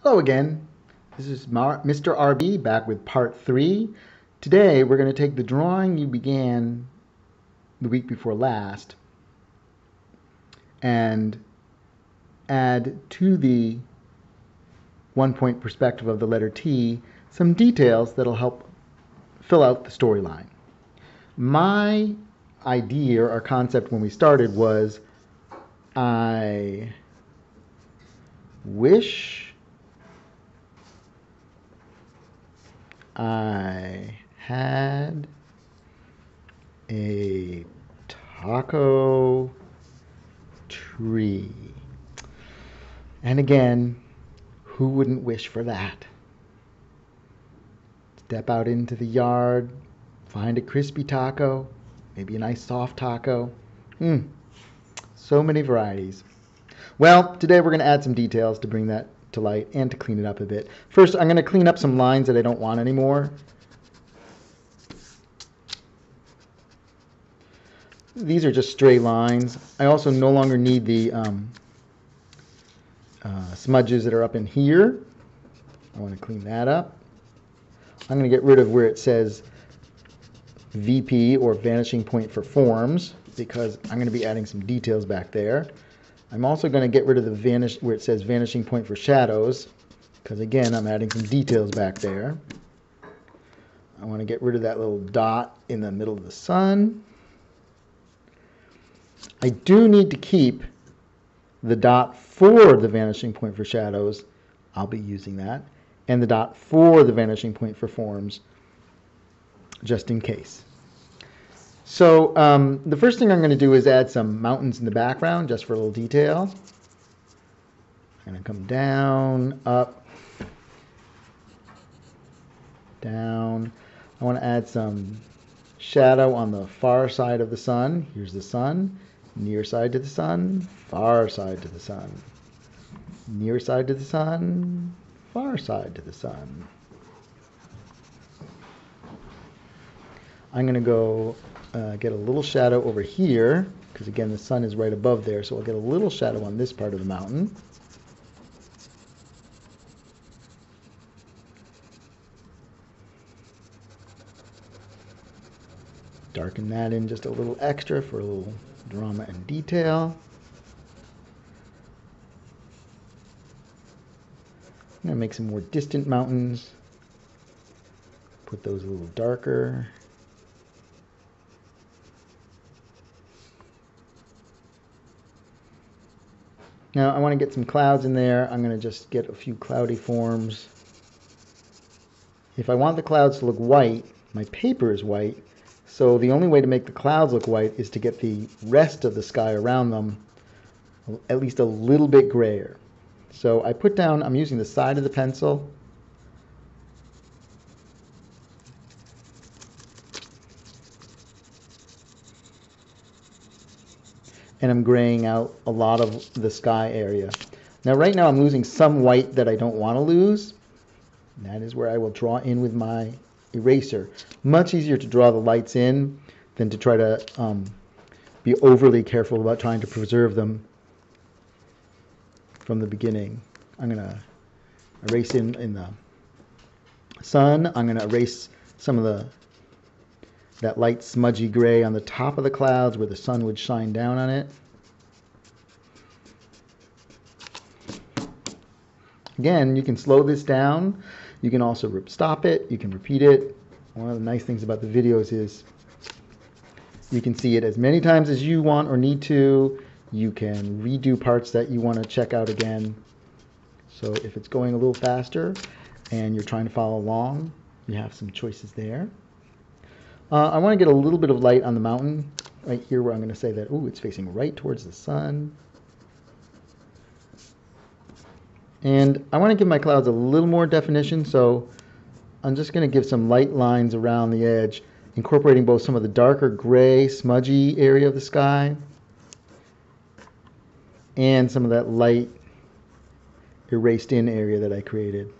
Hello again. This is Mr. RB back with part 3. Today we're going to take the drawing you began the week before last and add to the 1-point perspective of the letter T some details that'll help fill out the storyline. My idea or concept when we started was I wish I had a taco tree. And again, who wouldn't wish for that? Step out into the yard, find a crispy taco, maybe a nice soft taco. So many varieties. Well, today we're going to add some details to bring that to light and to clean it up a bit. First, I'm going to clean up some lines that I don't want anymore. These are just stray lines. I also no longer need the smudges that are up in here. I want to clean that up. I'm going to get rid of where it says VP or vanishing point for forms because I'm going to be adding some details back there. I'm also going to get rid of the where it says vanishing point for shadows because again I'm adding some details back there. I want to get rid of that little dot in the middle of the sun. I do need to keep the dot for the vanishing point for shadows. I'll be using that. And the dot for the vanishing point for forms, just in case. So the first thing I'm going to do is add some mountains in the background, just for a little detail. I'm going to come down, up, down. I want to add some shadow on the far side of the sun. Here's the sun. Near side to the sun, far side to the sun. Near side to the sun, far side to the sun. I'm going to go get a little shadow over here, because again the sun is right above there, so I'll get a little shadow on this part of the mountain. Darken that in just a little extra for a little drama and detail. I'm going to make some more distant mountains. Put those a little darker. Now I want to get some clouds in there. I'm going to just get a few cloudy forms. If I want the clouds to look white, my paper is white, so the only way to make the clouds look white is to get the rest of the sky around them at least a little bit grayer. So I put down, I'm using the side of the pencil. And I'm graying out a lot of the sky area. Now right now I'm losing some white that I don't want to lose. And that is where I will draw in with my eraser. Much easier to draw the lights in than to try to be overly careful about trying to preserve them from the beginning. I'm going to erase in the sun. I'm going to erase some of that light smudgy gray on the top of the clouds where the sun would shine down on it. Again, you can slow this down. You can also stop it. You can repeat it. One of the nice things about the videos is you can see it as many times as you want or need to. You can redo parts that you want to check out again. So if it's going a little faster and you're trying to follow along, you have some choices there. I want to get a little bit of light on the mountain right here where I'm going to say that, ooh, it's facing right towards the sun. And I want to give my clouds a little more definition, so I'm just going to give some light lines around the edge, incorporating both some of the darker gray, smudgy area of the sky and some of that light erased in area that I created.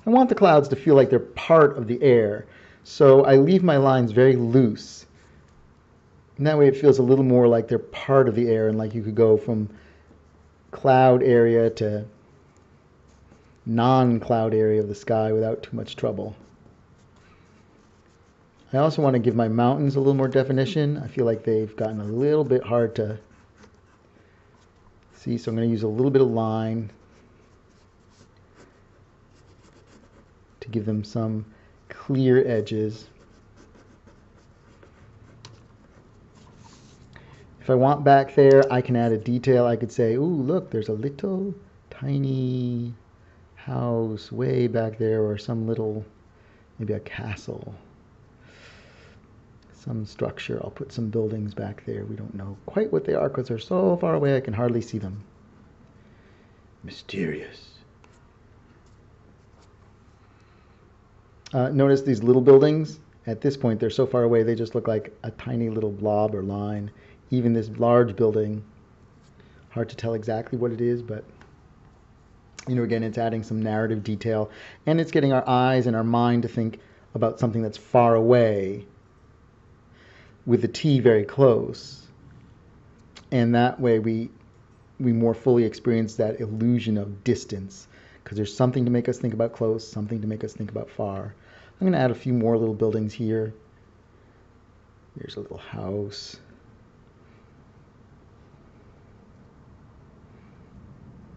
I want the clouds to feel like they're part of the air, so I leave my lines very loose. And that way it feels a little more like they're part of the air and like you could go from cloud area to non-cloud area of the sky without too much trouble. I also want to give my mountains a little more definition. I feel like they've gotten a little bit hard to see, so I'm going to use a little bit of line to give them some clear edges. If I want back there, I can add a detail. I could say, ooh, look, there's a little tiny house way back there, or some little, maybe a castle, some structure. I'll put some buildings back there. We don't know quite what they are because they're so far away I can hardly see them. Mysterious. Notice these little buildings. At this point, they're so far away, they just look like a tiny little blob or line. Even this large building, hard to tell exactly what it is, but again, it's adding some narrative detail, and it's getting our eyes and our mind to think about something that's far away with the T very close. And that way we more fully experience that illusion of distance, because there's something to make us think about close, something to make us think about far. I'm going to add a few more little buildings here. There's a little house.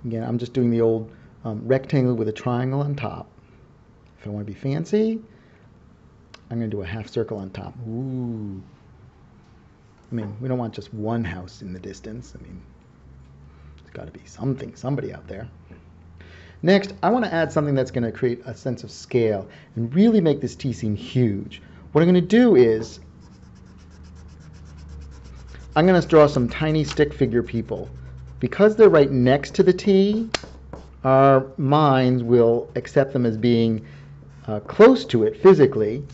Again, I'm just doing the old rectangle with a triangle on top. If I want to be fancy, I'm going to do a half circle on top. Ooh. I mean, we don't want just one house in the distance. I mean, there's got to be somebody out there. Next, I want to add something that's going to create a sense of scale and really make this T seem huge. What I'm going to do is I'm going to draw some tiny stick figure people. Because they're right next to the T, our minds will accept them as being close to it physically.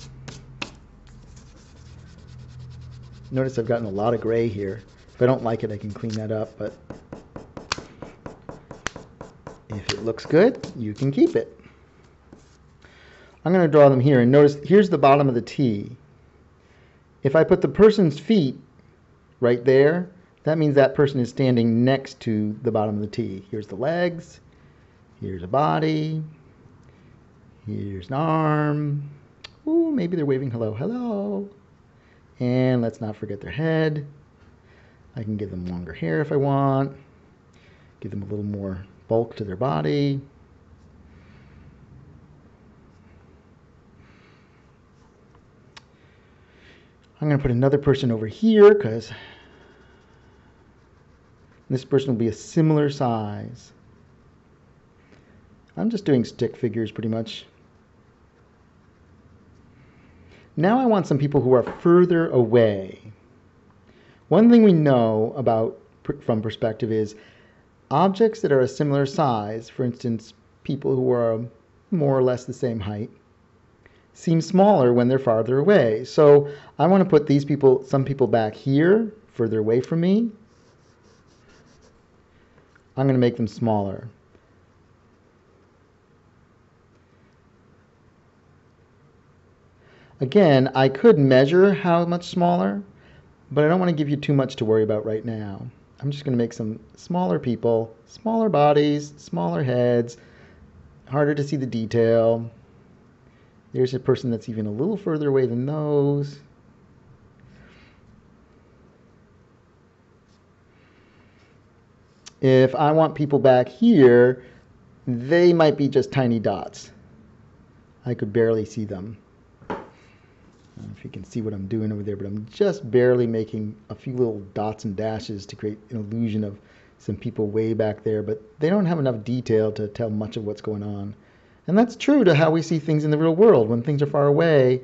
Notice I've gotten a lot of gray here. If I don't like it, I can clean that up, but if it looks good, you can keep it. I'm going to draw them here, and notice here's the bottom of the T. If I put the person's feet right there, that means that person is standing next to the bottom of the T. Here's the legs, here's a body, here's an arm. Ooh, maybe they're waving hello, hello. And let's not forget their head. I can give them longer hair if I want. Give them a little more bulk to their body. I'm going to put another person over here because this person will be a similar size. I'm just doing stick figures pretty much. Now I want some people who are further away. One thing we know about from perspective is objects that are a similar size, for instance, people who are more or less the same height, seem smaller when they're farther away. So I want to put these people, some people back here, further away from me. I'm going to make them smaller. Again, I could measure how much smaller, but I don't want to give you too much to worry about right now. I'm just going to make some smaller people, smaller bodies, smaller heads, harder to see the detail. There's a person that's even a little further away than those. If I want people back here, they might be just tiny dots. I could barely see them. I don't know if you can see what I'm doing over there, but I'm just barely making a few little dots and dashes to create an illusion of some people way back there, but they don't have enough detail to tell much of what's going on. And that's true to how we see things in the real world. When things are far away,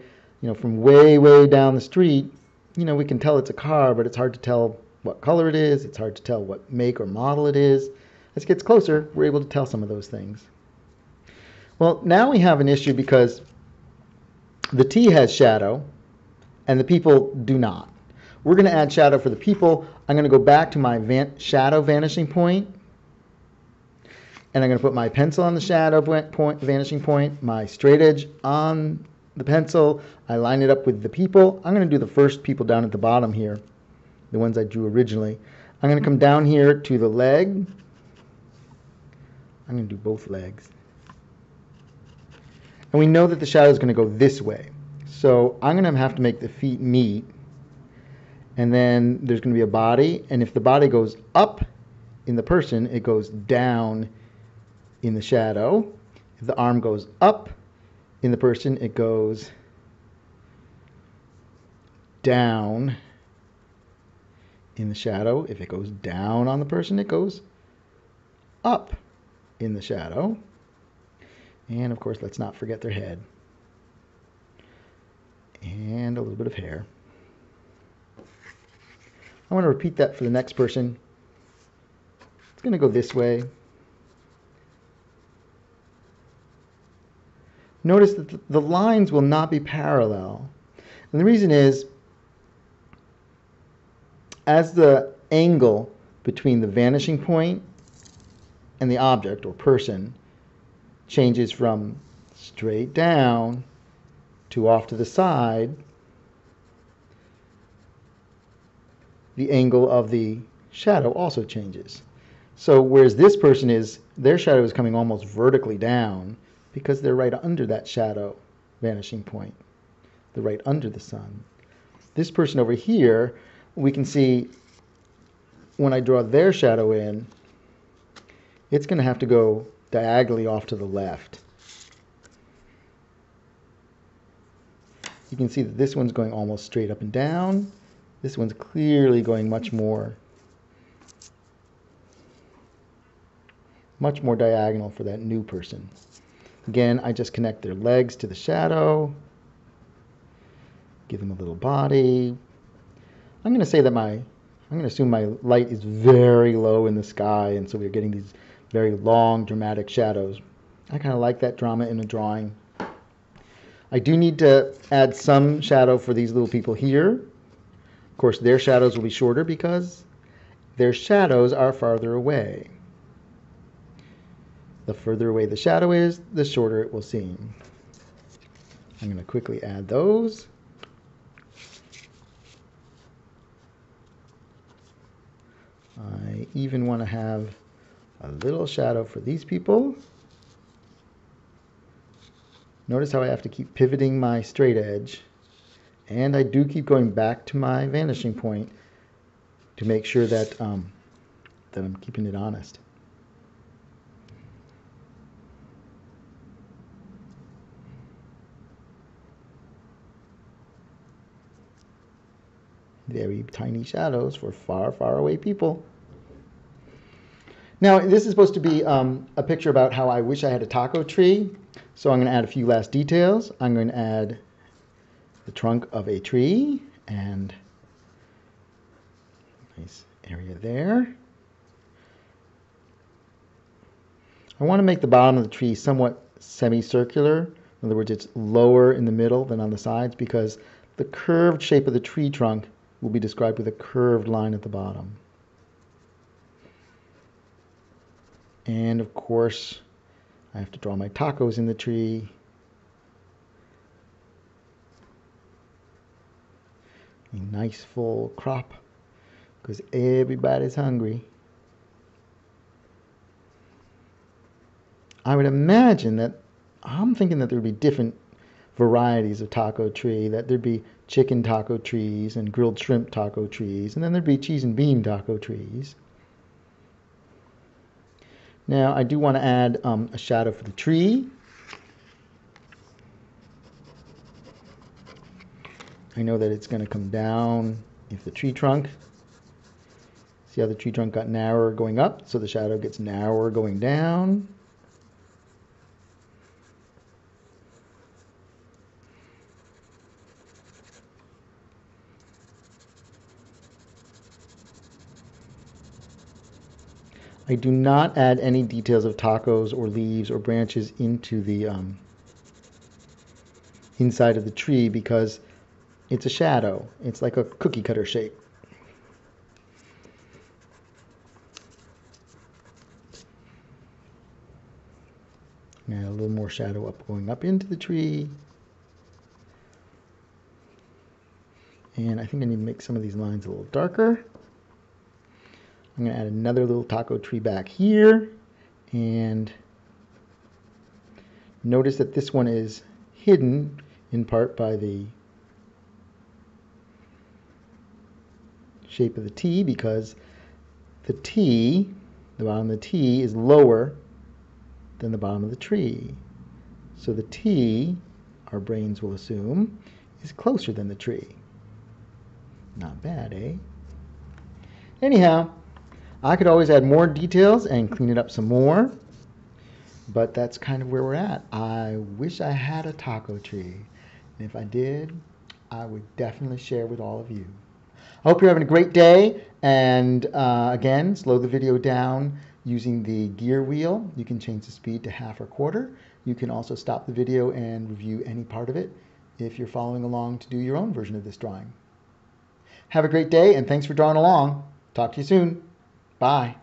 from way, way down the street, we can tell it's a car, but it's hard to tell what color it is. It's hard to tell what make or model it is. As it gets closer, we're able to tell some of those things. Well, now we have an issue because the T has shadow and the people do not. We're going to add shadow for the people. I'm going to go back to my shadow vanishing point, and I'm going to put my pencil on the shadow vanishing point, my straight edge on the pencil. I line it up with the people. I'm going to do the first people down at the bottom here, the ones I drew originally. I'm going to come down here to the leg. I'm going to do both legs. And we know that the shadow is going to go this way. So I'm going to have to make the feet meet. And then there's going to be a body. And if the body goes up in the person, it goes down in the shadow. If the arm goes up in the person, it goes down in the shadow. If it goes down on the person, it goes up in the shadow. And of course, let's not forget their head. And a little bit of hair. I want to repeat that for the next person. It's going to go this way. Notice that the lines will not be parallel. And the reason is, as the angle between the vanishing point and the object or person changes from straight down to off to the side, the angle of the shadow also changes. So whereas this person is, their shadow is coming almost vertically down because they're right under that shadow vanishing point. They're right under the sun. This person over here, we can see when I draw their shadow in, it's going to have to go diagonally off to the left. You can see that this one's going almost straight up and down. This one's clearly going much more diagonal for that new person. Again, I just connect their legs to the shadow, give them a little body. I'm going to say that I'm going to assume my light is very low in the sky, and so we're getting these very long, dramatic shadows. I kind of like that drama in a drawing. I do need to add some shadow for these little people here. Of course, their shadows will be shorter because their shadows are farther away. The further away the shadow is, the shorter it will seem. I'm going to quickly add those. I even want to have a little shadow for these people. Notice how I have to keep pivoting my straight edge. And I do keep going back to my vanishing point to make sure that, that I'm keeping it honest. Very tiny shadows for far, far away people. Now, this is supposed to be a picture about how I wish I had a taco tree. So I'm going to add a few last details. I'm going to add the trunk of a tree and nice area there. I want to make the bottom of the tree somewhat semicircular. In other words, it's lower in the middle than on the sides because the curved shape of the tree trunk will be described with a curved line at the bottom. And of course, I have to draw my tacos in the tree. A nice full crop because everybody's hungry. I would imagine that I'm thinking that there would be different varieties of taco tree, that there'd be chicken taco trees and grilled shrimp taco trees, and then there'd be cheese and bean taco trees. Now I do want to add a shadow for the tree. I know that it's going to come down if the tree trunk, see how the tree trunk got narrower going up, so the shadow gets narrower going down. I do not add any details of tacos or leaves or branches into the inside of the tree because it's a shadow. It's like a cookie cutter shape. Add a little more shadow up going up into the tree. And I think I need to make some of these lines a little darker. I'm going to add another little taco tree back here. And Notice that this one is hidden in part by the shape of the T, because the T, the bottom of the T, is lower than the bottom of the tree. So the T, our brains will assume, is closer than the tree. Not bad, eh? Anyhow, I could always add more details and clean it up some more, but that's kind of where we're at. I wish I had a taco tree, and if I did, I would definitely share with all of you. I hope you're having a great day, and again, slow the video down using the gear wheel. You can change the speed to half or quarter. You can also stop the video and review any part of it if you're following along to do your own version of this drawing. Have a great day, and thanks for drawing along. Talk to you soon. Bye.